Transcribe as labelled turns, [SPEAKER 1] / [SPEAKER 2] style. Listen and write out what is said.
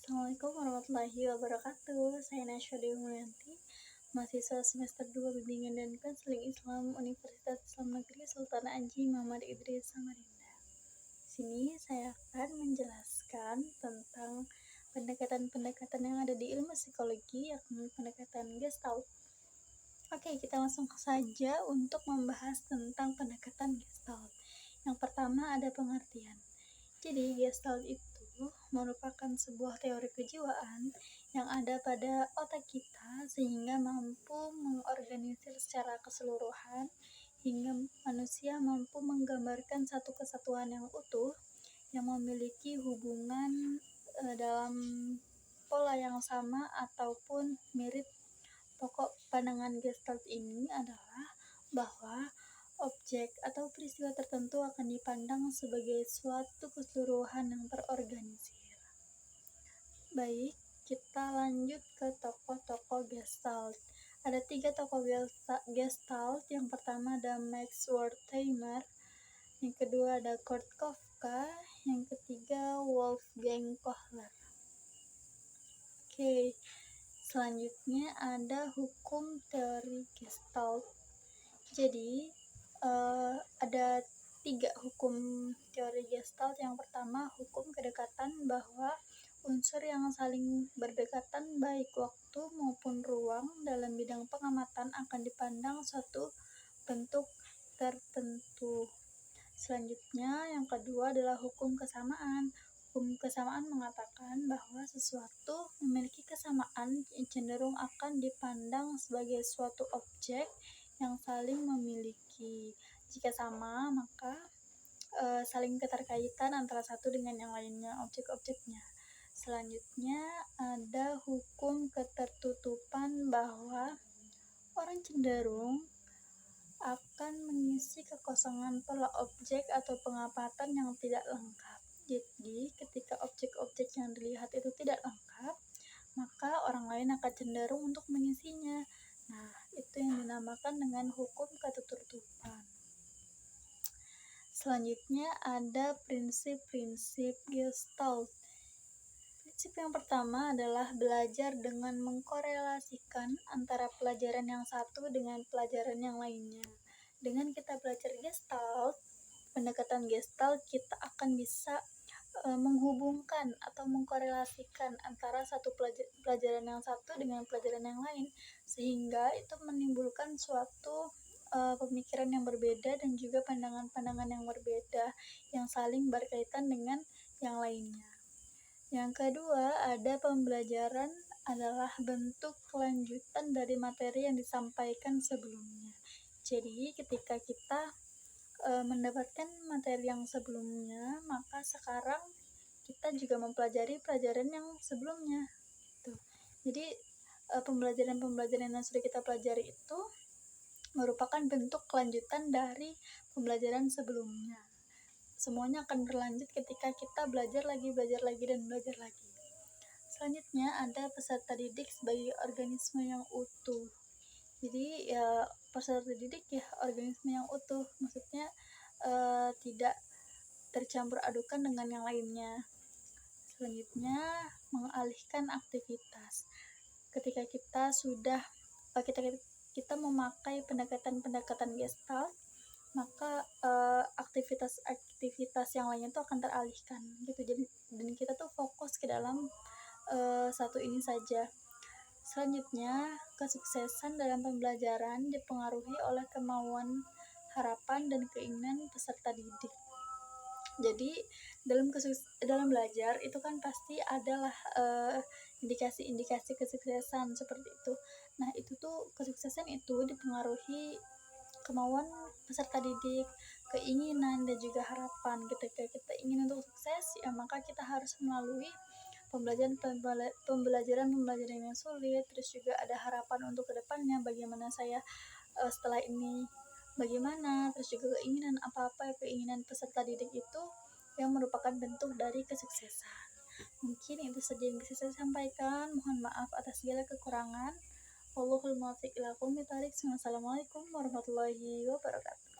[SPEAKER 1] Assalamualaikum warahmatullahi wabarakatuh. Saya Nasya Dewi Mulyanti, mahasiswa semester 2 Bimbingan dan Konseling Islam Universitas Islam Negeri Sultan Haji Muhammad Idris Samarinda. Di sini saya akan menjelaskan tentang pendekatan-pendekatan yang ada di ilmu psikologi, yakni pendekatan Gestalt. Oke, kita langsung saja untuk membahas tentang pendekatan Gestalt. Yang pertama ada pengertian. Jadi, Gestalt itu merupakan sebuah teori kejiwaan yang ada pada otak kita sehingga mampu mengorganisir secara keseluruhan hingga manusia mampu menggambarkan satu kesatuan yang utuh yang memiliki hubungan dalam pola yang sama ataupun mirip. Pokok pandangan Gestalt ini adalah bahwa objek atau peristiwa tertentu akan dipandang sebagai suatu keseluruhan yang terorganisir. Baik, kita lanjut ke tokoh-tokoh Gestalt. Ada 3 tokoh Gestalt. Yang pertama ada Max Wertheimer, yang kedua ada Kurt Koffka, yang ketiga Wolfgang Kohler. Oke, selanjutnya ada hukum teori Gestalt. Jadi ada 3 hukum teori Gestalt. Yang pertama, hukum kedekatan, bahwa unsur yang saling berdekatan baik waktu maupun ruang dalam bidang pengamatan akan dipandang suatu bentuk tertentu. Selanjutnya, yang kedua adalah hukum kesamaan. Hukum kesamaan mengatakan bahwa sesuatu memiliki kesamaan yang cenderung akan dipandang sebagai suatu objek yang saling memiliki. Jika sama, maka saling keterkaitan antara satu dengan yang lainnya, objek-objeknya. Selanjutnya ada hukum ketertutupan, bahwa orang cenderung akan mengisi kekosongan pola objek atau pengamatan yang tidak lengkap. Jadi, ketika objek-objek yang dilihat itu tidak lengkap, maka orang lain akan cenderung untuk mengisinya. Nah, itu yang dinamakan dengan hukum ketertutupan. Selanjutnya ada prinsip-prinsip Gestalt. Prinsip yang pertama adalah belajar dengan mengkorelasikan antara pelajaran yang satu dengan pelajaran yang lainnya. Dengan kita belajar Gestalt, pendekatan Gestalt, kita akan bisa menghubungkan atau mengkorelasikan antara satu pelajaran yang satu dengan pelajaran yang lain, sehingga itu menimbulkan suatu pemikiran yang berbeda dan juga pandangan-pandangan yang berbeda yang saling berkaitan dengan yang lainnya. Yang kedua, ada pembelajaran adalah bentuk kelanjutan dari materi yang disampaikan sebelumnya. Jadi, ketika kita mendapatkan materi yang sebelumnya, maka sekarang kita juga mempelajari pelajaran yang sebelumnya. Jadi, pembelajaran-pembelajaran yang sudah kita pelajari itu merupakan bentuk kelanjutan dari pembelajaran sebelumnya. Semuanya akan berlanjut ketika kita belajar lagi, dan belajar lagi. Selanjutnya ada peserta didik sebagai organisme yang utuh. Jadi peserta didik organisme yang utuh, maksudnya tidak tercampur adukan dengan yang lainnya. Selanjutnya, mengalihkan aktivitas. Ketika kita sudah kita memakai pendekatan-pendekatan Gestalt, maka aktivitas-aktivitas yang lainnya itu akan teralihkan gitu. Jadi dan kita tuh fokus ke dalam satu ini saja. Selanjutnya, kesuksesan dalam pembelajaran dipengaruhi oleh kemauan, harapan, dan keinginan peserta didik. Jadi dalam belajar itu kan pasti adalah indikasi-indikasi kesuksesan seperti itu. Nah, itu tuh kesuksesan itu dipengaruhi kemauan peserta didik, keinginan, dan juga harapan. Ketika kita ingin untuk sukses, ya maka kita harus melalui pembelajaran yang sulit. Terus juga ada harapan untuk kedepannya, bagaimana saya setelah ini, bagaimana. Terus juga keinginan peserta didik itu yang merupakan bentuk dari kesuksesan. Mungkin itu saja yang bisa saya sampaikan. Mohon maaf atas segala kekurangan. Wallahul muwaffiq ila aqwamit thoriq. Wassalamualaikum warahmatullahi wabarakatuh.